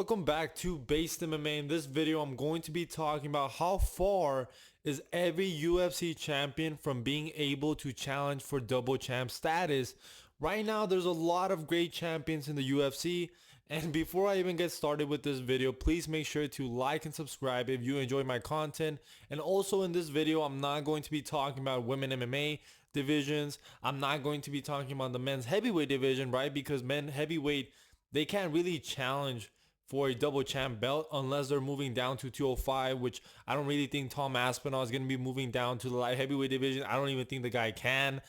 Welcome back to Based MMA. In this video, I'm going to be talking about how far is every UFC champion from being able to challenge for double champ status. Right now, there's a lot of great champions in the UFC. And before I even get started with this video, please make sure to like and subscribe if you enjoy my content. And also in this video, I'm not going to be talking about women MMA divisions. I'm not going to be talking about the men's heavyweight division, right? Because men heavyweight, they can't really challenge for a double champ belt unless they're moving down to 205, which I don't really think Tom Aspinall is going to be moving down to the light heavyweight division. I don't even think the guy can.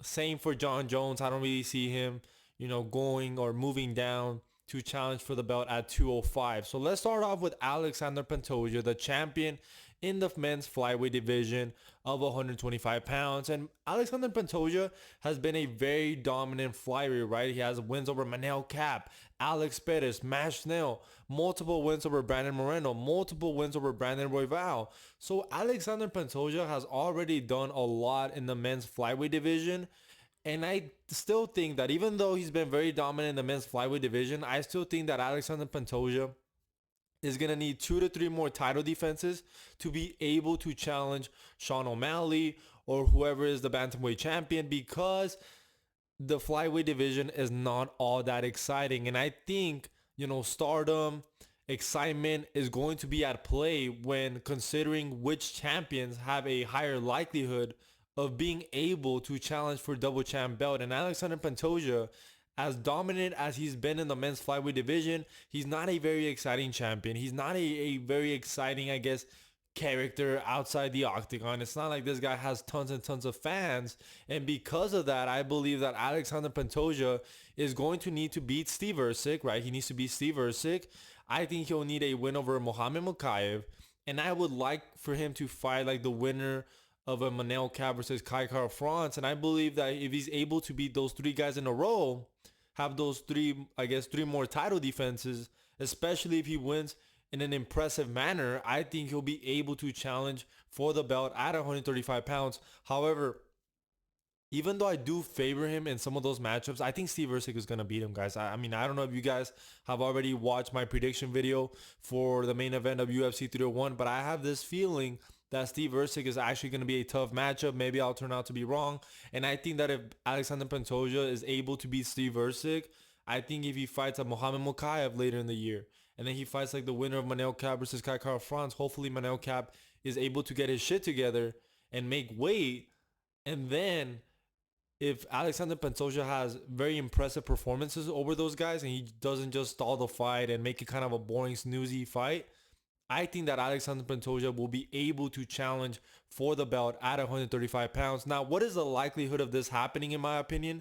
Same for John Jones. I don't really see him, going or moving down to challenge for the belt at 205. So let's start off with Alexander Pantoja, the champion in the men's flyweight division of 125 pounds. And Alexander Pantoja has been a very dominant flyweight, right? He has wins over Manel Kape, Alex Perez, Matt Schnell, multiple wins over Brandon Moreno, multiple wins over Brandon Royval. So Alexander Pantoja has already done a lot in the men's flyweight division. And I still think that even though he's been very dominant in the men's flyweight division, I still think that Alexander Pantoja is going to need 2 to 3 more title defenses to be able to challenge Sean O'Malley or whoever is the bantamweight champion, because the flyweight division is not all that exciting. And I think, stardom, excitement is going to be at play when considering which champions have a higher likelihood of being able to challenge for double champ belt. And Alexander Pantoja, as dominant as he's been in the men's flyweight division, he's not a very exciting champion. He's not a very exciting, character outside the octagon. It's not like this guy has tons and tons of fans. And because of that, I believe that Alexander Pantoja is going to need to beat Steve Ercik, right? He needs to beat Steve Ercik. I think he'll need a win over Muhammad Mokaev. And I would like for him to fight like the winner of a Manel Kape versus Kai Kara France. And I believe that if he's able to beat those 3 guys in a row, have those 3 more title defenses, especially if he wins in an impressive manner, I think he'll be able to challenge for the belt at 135 pounds. However, even though I do favor him in some of those matchups, I think Steve Ercik is going to beat him, guys. I don't know if you guys have already watched my prediction video for the main event of UFC 301, but I have this feeling that Steve Ercik is actually going to be a tough matchup. Maybe I'll turn out to be wrong. And I think that if Alexander Pantoja is able to beat Steve Ercik, I think if he fights a Muhammad Mokaev later in the year, and then he fights like the winner of Manel Kape versus Kai Kara France, hopefully Manel Kape is able to get his shit together and make weight. And then if Alexander Pantoja has very impressive performances over those guys and he doesn't just stall the fight and make it kind of a boring, snoozy fight, I think that Alexander Pantoja will be able to challenge for the belt at 135 pounds. Now, what is the likelihood of this happening, in my opinion?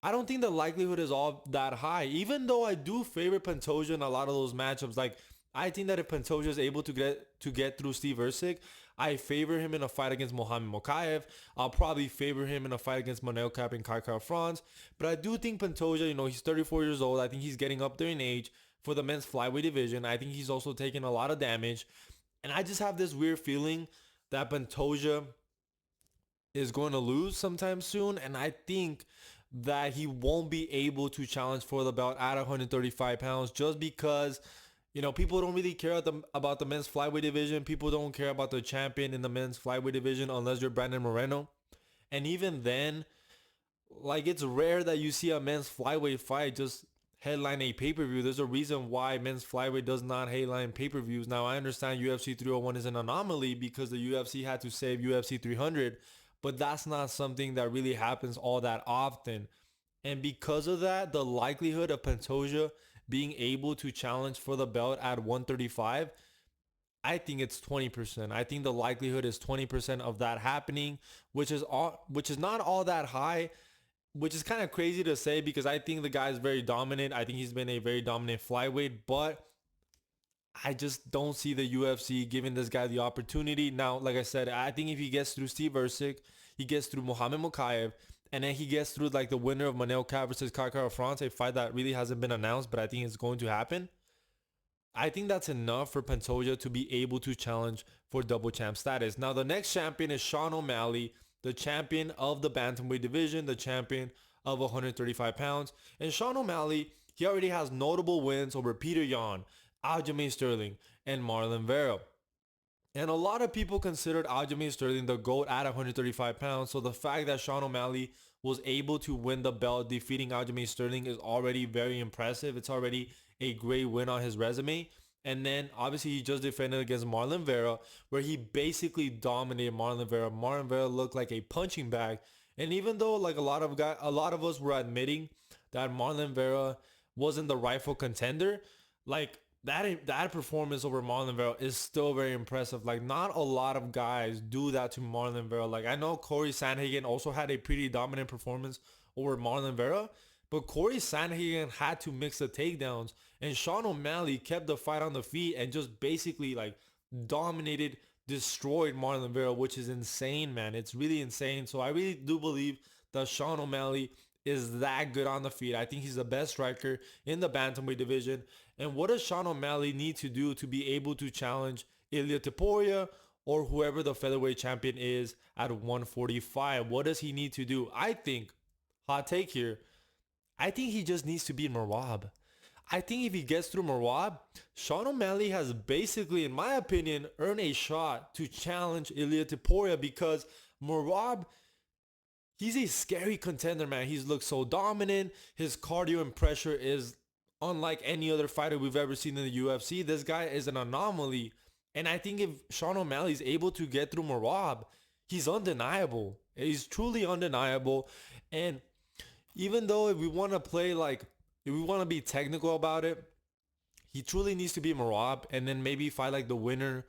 I don't think the likelihood is all that high, even though I do favor Pantoja in a lot of those matchups. Like, I think that if Pantoja is able to get through Steve Ercik, I favor him in a fight against Muhammad Mokaev. I'll probably favor him in a fight against Manel Kape and Kai Kara France. But I do think Pantoja, he's 34 years old. I think he's getting up there in age for the men's flyweight division. I think he's also taking a lot of damage. And I just have this weird feeling that Pantoja is going to lose sometime soon. And I think that he won't be able to challenge for the belt at 135 pounds just because, people don't really care about the men's flyweight division. People don't care about the champion in the men's flyweight division unless you're Brandon Moreno. And even then, it's rare that you see a men's flyweight fight just headline a pay-per-view. There's a reason why men's flyweight does not headline pay-per-views. Now, I understand UFC 301 is an anomaly because the UFC had to save UFC 300, but that's not something that really happens all that often. And because of that, the likelihood of Pantoja being able to challenge for the belt at 135, I think it's 20%. I think the likelihood is 20% of that happening, which is not all that high, which is kind of crazy to say because I think the guy is very dominant. I think he's been a very dominant flyweight, but I just don't see the UFC giving this guy the opportunity. Now, like I said, I think if he gets through Steve Ercik, he gets through Muhammad Mokaev, and then he gets through the winner of Manel Kape versus Kai Kara France, a fight that really hasn't been announced, but I think it's going to happen. I think that's enough for Pantoja to be able to challenge for double champ status. Now, the next champion is Sean O'Malley, the champion of the bantamweight division, the champion of 135 pounds. And Sean O'Malley he already has notable wins over Peter Yan, Aljamain Sterling, and Marlon Vera. And a lot of people considered Aljamain Sterling the GOAT at 135 pounds. So the fact that Sean O'Malley was able to win the belt defeating Aljamain Sterling is already very impressive. It's already a great win on his resume. And then obviously he just defended against Marlon Vera, where he basically dominated Marlon Vera. Marlon Vera looked like a punching bag. And even though like a lot of us were admitting that Marlon Vera wasn't the rightful contender, like that performance over Marlon Vera is still very impressive. Like not a lot of guys do that to Marlon Vera. Like I know Corey Sandhagen also had a pretty dominant performance over Marlon Vera, but Corey Sandhagen had to mix the takedowns, and Sean O'Malley kept the fight on the feet and just basically like dominated, destroyed Marlon Vera, which is insane, man. It's really insane. So I really do believe that Sean O'Malley is that good on the feet. I think he's the best striker in the bantamweight division. And what does Sean O'Malley need to do to be able to challenge Ilia Topuria or whoever the featherweight champion is at 145? What does he need to do? I think, hot take here, I think he just needs to beat Merab. I think if he gets through Merab, Sean O'Malley has basically, in my opinion, earned a shot to challenge Ilia Topuria because Merab, he's a scary contender, man. He's looked so dominant. His cardio and pressure is unlike any other fighter we've ever seen in the UFC. This guy is an anomaly. And I think if Sean O'Malley is able to get through Merab, he's undeniable. He's truly undeniable. And even though if we want to play like, if we want to be technical about it, he truly needs to be Merab and then maybe fight like the winner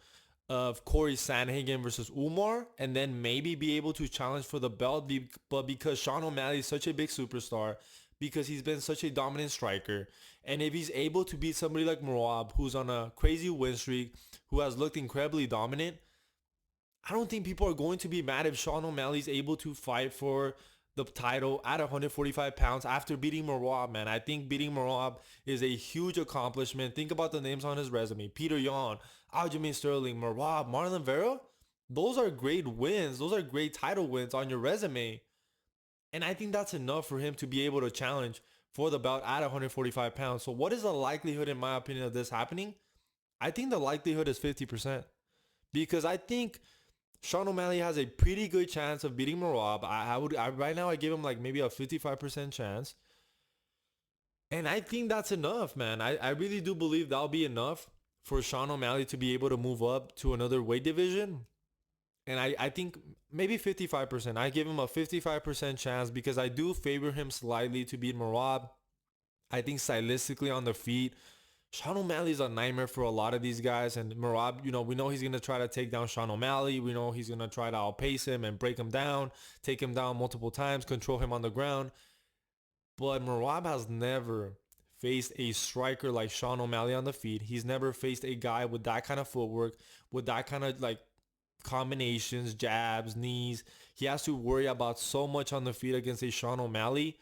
of Corey Sandhagen versus Umar and then maybe be able to challenge for the belt. But because Sean O'Malley is such a big superstar, because he's been such a dominant striker, and if he's able to beat somebody like Merab, who's on a crazy win streak, who has looked incredibly dominant, I don't think people are going to be mad if Sean O'Malley's able to fight for the title at 145 pounds after beating Merab, man. I think beating Merab is a huge accomplishment. Think about the names on his resume. Peter Yan, Aljamain Sterling, Merab, Marlon Vera. Those are great wins. Those are great title wins on your resume. And I think that's enough for him to be able to challenge for the belt at 145 pounds. So what is the likelihood, in my opinion, of this happening? I think the likelihood is 50%. Because I think Sean O'Malley has a pretty good chance of beating Merab. Right now I give him like maybe a 55% chance. And I think that's enough, man. I really do believe that'll be enough for Sean O'Malley to be able to move up to another weight division. And I think maybe 55%. I give him a 55% chance because I do favor him slightly to beat Merab. I think stylistically on the feet, Sean O'Malley is a nightmare for a lot of these guys. And Merab, we know he's going to try to take down Sean O'Malley. We know he's going to try to outpace him and break him down, take him down multiple times, control him on the ground. But Merab has never faced a striker like Sean O'Malley on the feet. He's never faced a guy with that kind of footwork, with that kind of like combinations, jabs, knees. He has to worry about so much on the feet against a Sean O'Malley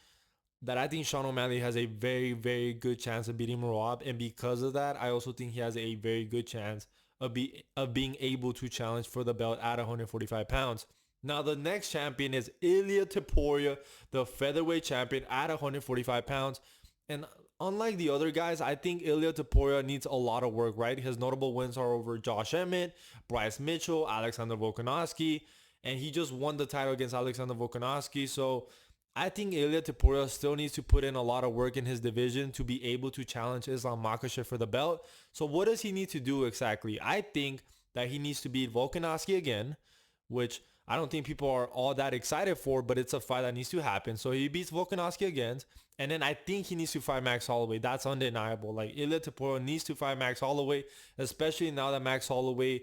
that I think Sean O'Malley has a very, very good chance of beating Merab. And because of that, I also think he has a very good chance of being able to challenge for the belt at 145 pounds. Now, the next champion is Ilia Topuria, the featherweight champion at 145 pounds. And unlike the other guys, I think Ilia Topuria needs a lot of work, right? His notable wins are over Josh Emmett, Bryce Mitchell, Alexander Volkanovski, and he just won the title against Alexander Volkanovski. So I think Ilia Topuria still needs to put in a lot of work in his division to be able to challenge Islam Makhachev for the belt. So what does he need to do exactly? I think that he needs to beat Volkanovski again, which I don't think people are all that excited for, but it's a fight that needs to happen. So he beats Volkanovski again. And then I think he needs to fight Max Holloway. That's undeniable. Like Ilia Topuria needs to fight Max Holloway, especially now that Max Holloway,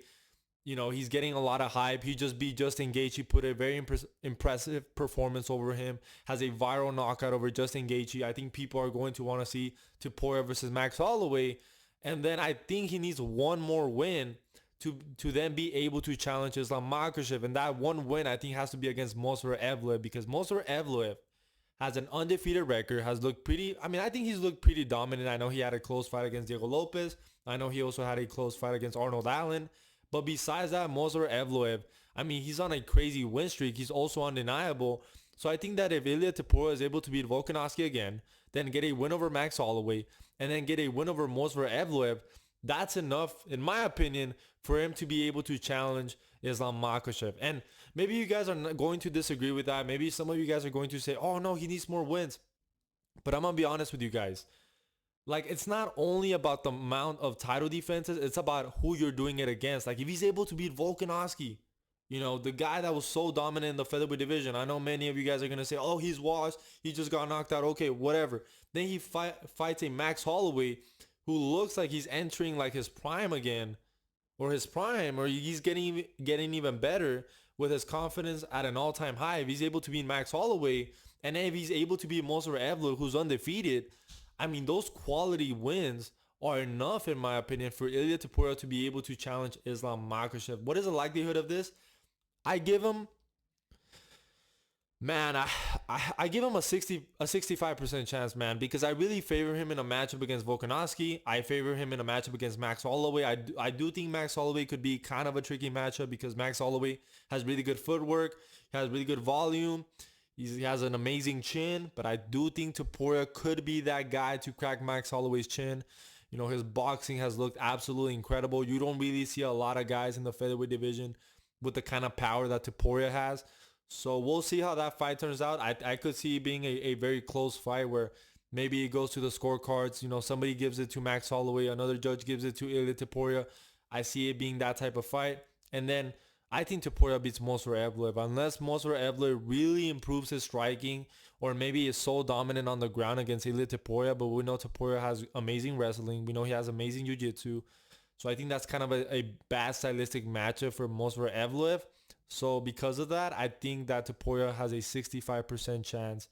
he's getting a lot of hype. He just beat Justin Gaethje. He put a very impressive performance over him. Has a viral knockout over Justin Gaethje. I think people are going to want to see Topuria versus Max Holloway. And then I think he needs one more win to then be able to challenge Islam Makhachev. And that one win, I think, has to be against Movsar Evloev, because Movsar Evloev has an undefeated record, has looked pretty, I think he's looked pretty dominant. I know he had a close fight against Diego Lopez. I know he also had a close fight against Arnold Allen. But besides that, Movsar Evloev, he's on a crazy win streak. He's also undeniable. So I think that if Ilia Topuria is able to beat Volkanovski again, then get a win over Max Holloway, and then get a win over Movsar Evloev, that's enough, in my opinion, for him to be able to challenge Islam Makhachev. And maybe you guys are going to disagree with that. Maybe some of you guys are going to say, oh no, he needs more wins. But I'm going to be honest with you guys. Like, it's not only about the amount of title defenses, it's about who you're doing it against. Like, if he's able to beat Volkanovski, the guy that was so dominant in the featherweight division. I know many of you guys are going to say, oh, he's washed. He just got knocked out. Okay, whatever. Then he fights a Max Holloway who looks like he's entering like his prime again, or he's getting even better with his confidence at an all-time high. If he's able to beat Max Holloway, and then if he's able to beat Movsar Evloev, who's undefeated, I mean, those quality wins are enough, in my opinion, for Ilia Topuria to be able to challenge Islam Makhachev. What is the likelihood of this? I give him, man, I give him a 65% chance, man, because I really favor him in a matchup against Volkanovski. I favor him in a matchup against Max Holloway. I do think Max Holloway could be kind of a tricky matchup because Max Holloway has really good footwork, he has really good volume. He has an amazing chin, but I do think Topuria could be that guy to crack Max Holloway's chin. His boxing has looked absolutely incredible. You don't really see a lot of guys in the featherweight division with the kind of power that Topuria has. So we'll see how that fight turns out. I could see it being a very close fight where maybe it goes to the scorecards. Somebody gives it to Max Holloway, another judge gives it to Ilia Topuria. I see it being that type of fight. And then I think Topuria beats Movsar Evloev unless Movsar Evloev really improves his striking, or maybe is so dominant on the ground against Ilia Topuria. But we know Topuria has amazing wrestling. We know he has amazing jiu-jitsu. So I think that's kind of a bad stylistic matchup for Movsar Evloev. So because of that, I think that Topuria has a 65% chance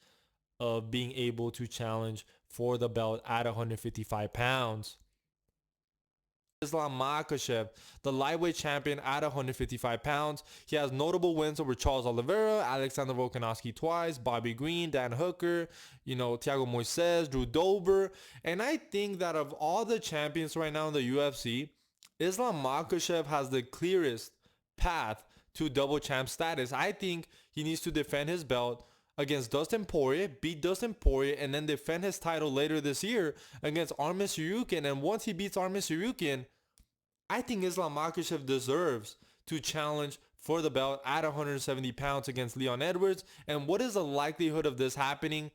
of being able to challenge for the belt at 155 pounds. Islam Makhachev, the lightweight champion at 155 pounds. He has notable wins over Charles Oliveira, Alexander Volkanovski twice, Bobby Green, Dan Hooker, Thiago Moises, Drew Dober. And I think that of all the champions right now in the UFC, Islam Makhachev has the clearest path to double champ status. I think he needs to defend his belt against Dustin Poirier, beat Dustin Poirier, and then defend his title later this year against Arman Tsarukyan. And once he beats Arman Tsarukyan, I think Islam Makhachev deserves to challenge for the belt at 170 pounds against Leon Edwards. And what is the likelihood of this happening?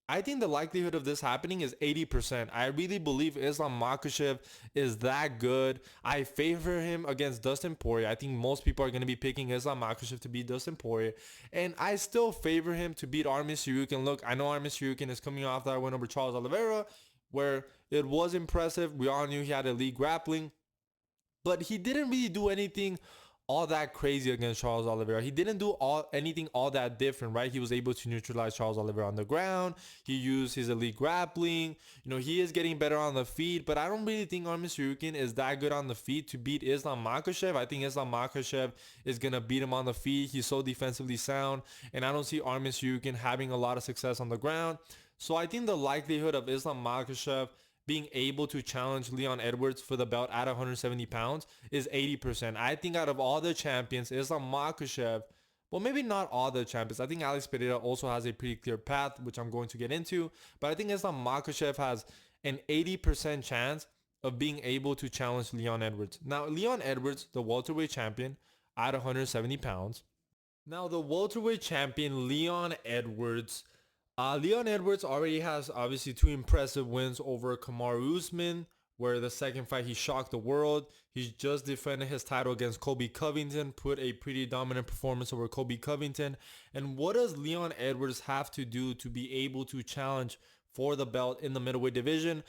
I think the likelihood of this happening is 80%. I really believe Islam Makhachev is that good. I favor him against Dustin Poirier. I think most people are going to be picking Islam Makhachev to beat Dustin Poirier. And I still favor him to beat Arman Tsarukyan. Look, I know Arman Tsarukyan is coming off that win over Charles Oliveira, where it was impressive. We all knew he had elite grappling. But he didn't really do anything all that crazy against Charles Oliveira. He didn't do anything all that different, right? He was able to neutralize Charles Oliveira on the ground. He used his elite grappling. He is getting better on the feet, but I don't really think Arman Tsarukyan is that good on the feet to beat Islam Makhachev. I think Islam Makhachev is going to beat him on the feet. He's so defensively sound, and I don't see Arman Tsarukyan having a lot of success on the ground. So I think the likelihood of Islam Makhachev being able to challenge Leon Edwards for the belt at 170 pounds is 80%. I think out of all the champions, Islam Makhachev, well, maybe not all the champions. I think Alex Pereira also has a pretty clear path, which I'm going to get into. But I think Islam Makhachev has an 80% chance of being able to challenge Leon Edwards. Now, Leon Edwards, the welterweight champion at 170 pounds. Now, the welterweight champion, Leon Edwards, Leon Edwards already has obviously 2 impressive wins over Kamaru Usman, where the second fight he shocked the world. He's just defended his title against Colby Covington, put a pretty dominant performance over Colby Covington. And what does Leon Edwards have to do to be able to challenge for the belt in the middleweight division?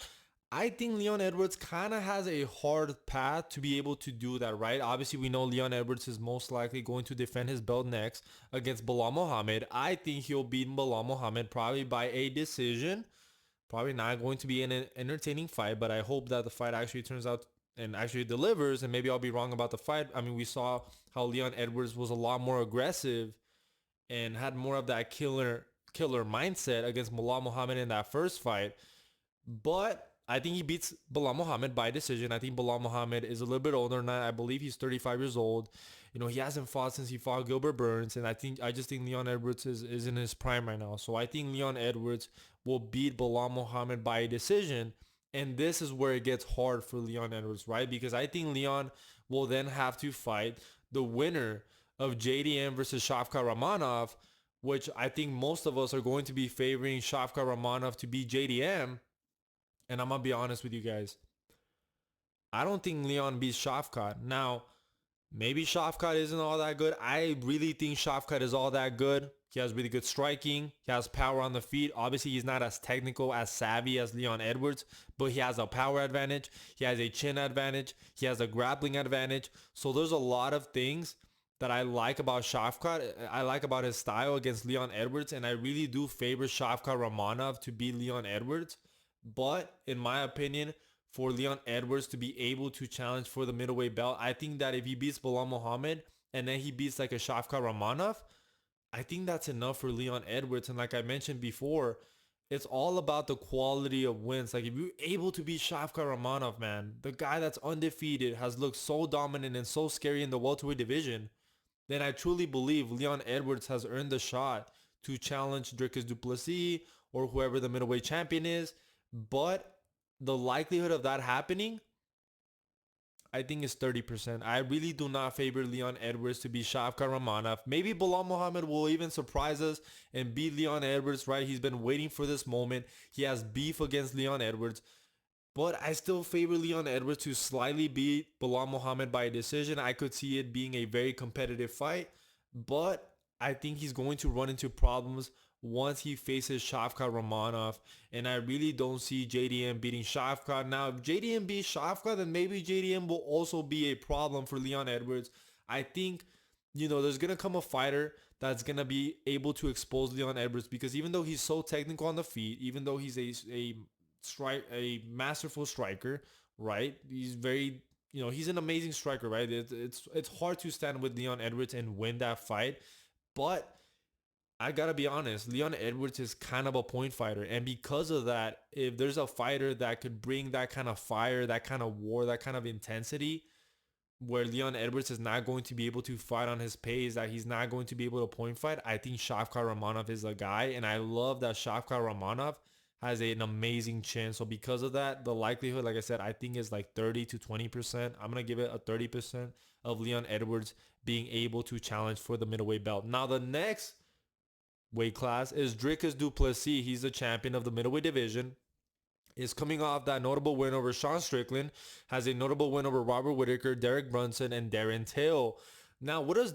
I think Leon Edwards kind of has a hard path to be able to do that, right? Obviously, we know Leon Edwards is most likely going to defend his belt next against Belal Muhammad. I think he'll beat Belal Muhammad probably by a decision. Probably not going to be an entertaining fight, but I hope that the fight actually turns out and actually delivers, and maybe I'll be wrong about the fight. I mean, we saw how Leon Edwards was a lot more aggressive and had more of that killer mindset against Belal Muhammad in that first fight. But I think he beats Bilal Muhammad by decision. I think Bilal Muhammad is a little bit older than that. I believe he's 35 years old. You know, he hasn't fought since he fought Gilbert Burns, and I just think Leon Edwards is in his prime right now. So I think Leon Edwards will beat Bilal Muhammad by a decision. And this is where it gets hard for Leon Edwards, right? Because I think Leon will then have to fight the winner of JDM versus Shavkat Ramonov, which I think most of us are going to be favoring Shavkat Ramonov to beat JDM. And I'm gonna be honest with you guys. I don't think Leon beats Shavkat. Now, maybe Shavkat isn't all that good. I really think Shavkat is all that good. He has really good striking. He has power on the feet. Obviously, he's not as technical, as savvy as Leon Edwards, but he has a power advantage. He has a chin advantage. He has a grappling advantage. So there's a lot of things that I like about Shavkat. I like about his style against Leon Edwards, and I really do favor Shavkat Ramonov to beat Leon Edwards. But in my opinion, for Leon Edwards to be able to challenge for the middleweight belt, I think that if he beats Bilal Muhammad and then he beats like a Shavkat Ramonov, I think that's enough for Leon Edwards. And like I mentioned before, it's all about the quality of wins. Like if you're able to beat Shavkat Ramonov, man, the guy that's undefeated, has looked so dominant and so scary in the welterweight division, then I truly believe Leon Edwards has earned the shot to challenge Dricus du Plessis or whoever the middleweight champion is. But the likelihood of that happening, I think is 30%. I really do not favor Leon Edwards to beat Shavkat Ramonov. Maybe Bilal Muhammad will even surprise us and beat Leon Edwards, right? He's been waiting for this moment. He has beef against Leon Edwards. But I still favor Leon Edwards to slightly beat Bilal Muhammad by a decision. I could see it being a very competitive fight. But I think he's going to run into problems once he faces Shavkat Ramonov. And I really don't see JDM beating Shavkat. Now, if JDM beats Shavkat, then maybe JDM will also be a problem for Leon Edwards. I think, there's going to come a fighter that's going to be able to expose Leon Edwards, because even though he's so technical on the feet, even though he's a masterful striker, right? He's very, he's an amazing striker, right? It's hard to stand with Leon Edwards and win that fight. But I gotta be honest, Leon Edwards is kind of a point fighter. And because of that, if there's a fighter that could bring that kind of fire, that kind of war, that kind of intensity, where Leon Edwards is not going to be able to fight on his pace, that he's not going to be able to point fight, I think Shavkat Ramonov is the guy. And I love that Shavkat Ramonov has an amazing chin. So because of that, the likelihood, like I said, I think is like 30 to 20%. I'm going to give it a 30% of Leon Edwards being able to challenge for the middleweight belt. Now, the next weight class is Dricus du Plessis. He's the champion of the middleweight division. Is coming off that notable win over Sean Strickland, has a notable win over Robert Whittaker, Derek Brunson, and Darren Till. Now, what does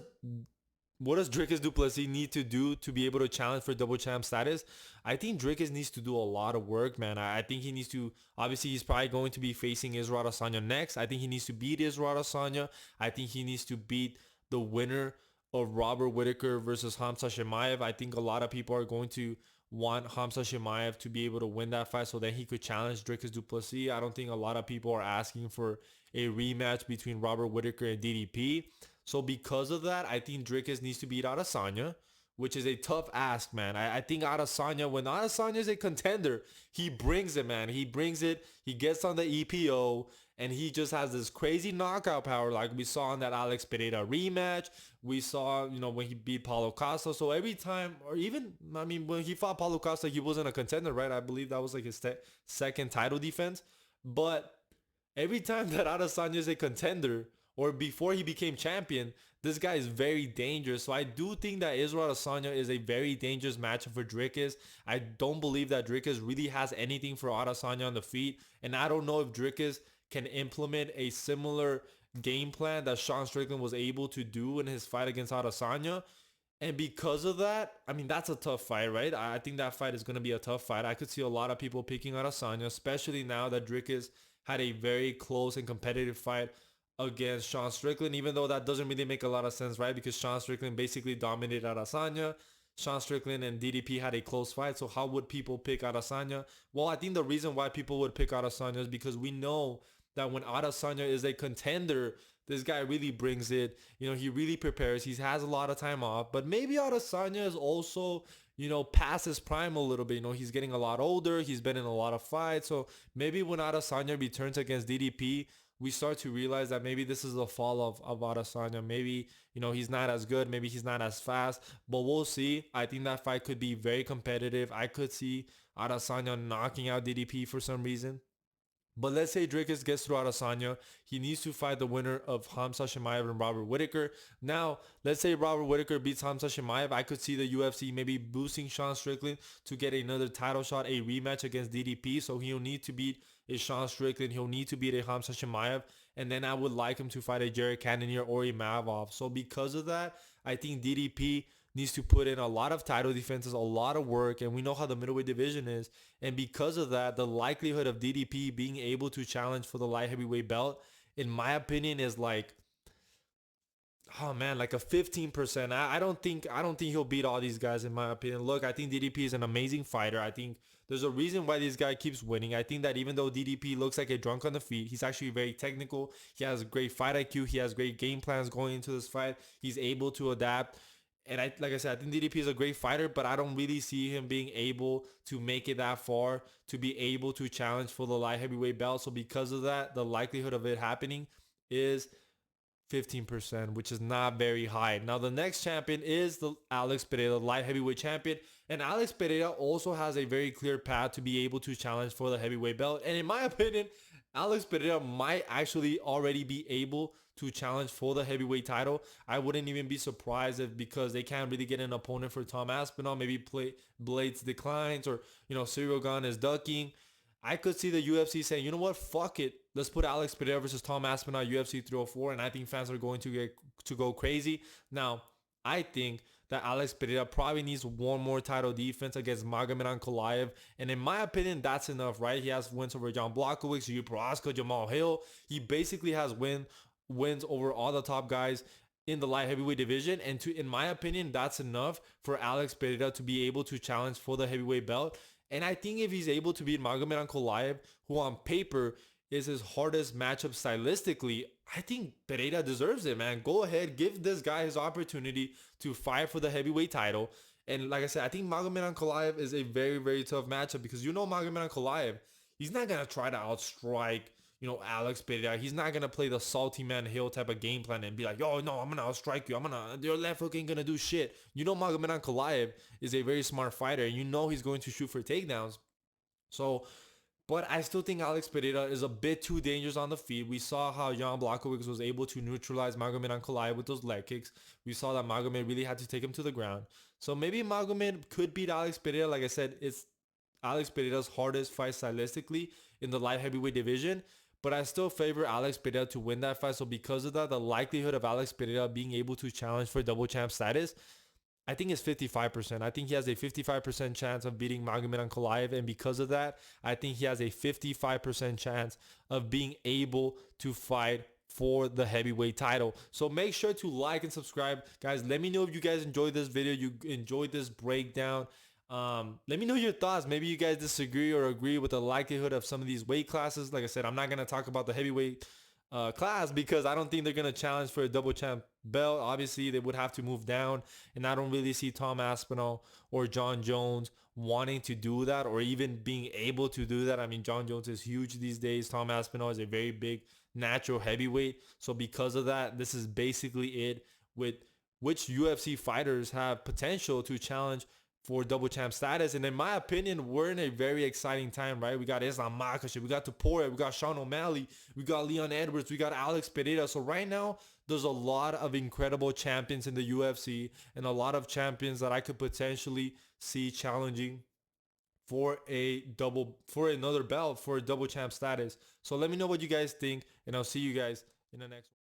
Dricus du Plessis need to do to be able to challenge for double champ status? I think Dricus needs to do a lot of work, man. I think he needs to, obviously he's probably going to be facing Israel Adesanya next. I think he needs to beat Israel Adesanya. I think he needs to beat the winner of Robert Whittaker versus Hamza Chimaev. I think a lot of people are going to want Hamza Chimaev to be able to win that fight so that he could challenge Dricus du Plessis. I don't think a lot of people are asking for a rematch between Robert Whittaker and DDP. So because of that, I think Dricus needs to beat Adesanya, which is a tough ask, man. I think Adesanya, when Adesanya is a contender, he brings it, man. He brings it. He gets on the EPO, and he just has this crazy knockout power like we saw in that Alex Pereira rematch. We saw, when he beat Paulo Costa. So every time, or even, when he fought Paulo Costa, he wasn't a contender, right? I believe that was like his second title defense. But every time that Adesanya is a contender, or before he became champion, this guy is very dangerous. So I do think that Israel Adesanya is a very dangerous matchup for Dricus. I don't believe that Dricus really has anything for Adesanya on the feet. And I don't know if Dricus can implement a similar game plan that Sean Strickland was able to do in his fight against Adesanya. And because of that, that's a tough fight, right? I think that fight is going to be a tough fight. I could see a lot of people picking Adesanya, especially now that Dricus had a very close and competitive fight against Sean Strickland, even though that doesn't really make a lot of sense, right? Because Sean Strickland basically dominated Adesanya. Sean Strickland and DDP had a close fight, so how would people pick Adesanya? Well, I think the reason why people would pick Adesanya is because we know that when Adesanya is a contender, this guy really brings it. He really prepares. He has a lot of time off. But maybe Adesanya is also, past his prime a little bit. He's getting a lot older. He's been in a lot of fights. So maybe when Adesanya returns against DDP, we start to realize that maybe this is the fall of Adesanya. Maybe, he's not as good. Maybe he's not as fast. But we'll see. I think that fight could be very competitive. I could see Adesanya knocking out DDP for some reason. But let's say Dricus gets through Adesanya. He needs to fight the winner of Hamza Chimaev and Robert Whittaker. Now, let's say Robert Whittaker beats Hamza Chimaev. I could see the UFC maybe boosting Sean Strickland to get another title shot, a rematch against DDP. So he'll need to beat a Sean Strickland. He'll need to beat a Hamza Chimaev. And then I would like him to fight a Jared Cannonier or a Mavov. So because of that, I think DDP needs to put in a lot of title defenses, a lot of work, and we know how the middleweight division is. And because of that, the likelihood of DDP being able to challenge for the light heavyweight belt, in my opinion, is like, oh man, like a 15%. I don't think he'll beat all these guys in my opinion. Look, I think DDP is an amazing fighter. I think there's a reason why this guy keeps winning. I think that even though DDP looks like a drunk on the feet, he's actually very technical. He has great fight IQ. He has great game plans going into this fight. He's able to adapt. And like I said, I think DDP is a great fighter, but I don't really see him being able to make it that far to be able to challenge for the light heavyweight belt. So because of that, the likelihood of it happening is 15%, which is not very high. Now, the next champion is the Alex Pereira, light heavyweight champion. And Alex Pereira also has a very clear path to be able to challenge for the heavyweight belt. And in my opinion, Alex Pereira might actually already be able to challenge for the heavyweight title. I wouldn't even be surprised if, because they can't really get an opponent for Tom Aspinall, maybe Blades declines, or, Cyril Gane is ducking. I could see the UFC saying, you know what, fuck it. Let's put Alex Pereira versus Tom Aspinall UFC 304, and I think fans are going to go crazy. Now, I think that Alex Pereira probably needs one more title defense against Magomed Ankalaev, and in my opinion, that's enough, right? He has wins over John Blachowicz, Yu Prohaska, Jamal Hill. He basically has wins over all the top guys in the light heavyweight division, and in my opinion, that's enough for Alex Pereira to be able to challenge for the heavyweight belt. And I think if he's able to beat Magomed Ankalaev, who on paper is his hardest matchup stylistically, I think Pereira deserves it, man. Go ahead, give this guy his opportunity to fight for the heavyweight title. And like I said, I think Magomed Ankalaev is a very, very tough matchup, because Magomed Ankalaev, he's not going to try to outstrike, Alex Pereira. He's not going to play the salty man Hill type of game plan and be like, yo, no, I'm going to outstrike you. Your left hook ain't going to do shit. Magomed Ankalaev is a very smart fighter, and he's going to shoot for takedowns. So, but I still think Alex Pereira is a bit too dangerous on the feet. We saw how Jan Blachowicz was able to neutralize Magomed Ankalaev with those leg kicks. We saw that Magomed really had to take him to the ground. So maybe Magomed could beat Alex Pereira. Like I said, it's Alex Pereira's hardest fight stylistically in the light heavyweight division. But I still favor Alex Pereira to win that fight. So because of that, the likelihood of Alex Pereira being able to challenge for double champ status, I think it's 55%. I think he has a 55% chance of beating Magomed Ankalaev. And because of that, I think he has a 55% chance of being able to fight for the heavyweight title. So make sure to like and subscribe. Guys, let me know if you guys enjoyed this video, you enjoyed this breakdown. Let me know your thoughts. Maybe you guys disagree or agree with the likelihood of some of these weight classes. Like I said, I'm not going to talk about the heavyweight class, because I don't think they're going to challenge for a double champ belt. Obviously, they would have to move down, and I don't really see Tom Aspinall or John Jones wanting to do that, or even being able to do that. I mean, John Jones is huge these days. Tom Aspinall is a very big natural heavyweight. So because of that, this is basically it with which UFC fighters have potential to challenge for double champ status. And in my opinion, we're in a very exciting time, right? We got Islam Makhachev, we got Topuria, we got Sean O'Malley, we got Leon Edwards, we got Alex Pereira. So right now, there's a lot of incredible champions in the UFC, and a lot of champions that I could potentially see challenging for another belt for a double champ status. So let me know what you guys think, and I'll see you guys in the next one.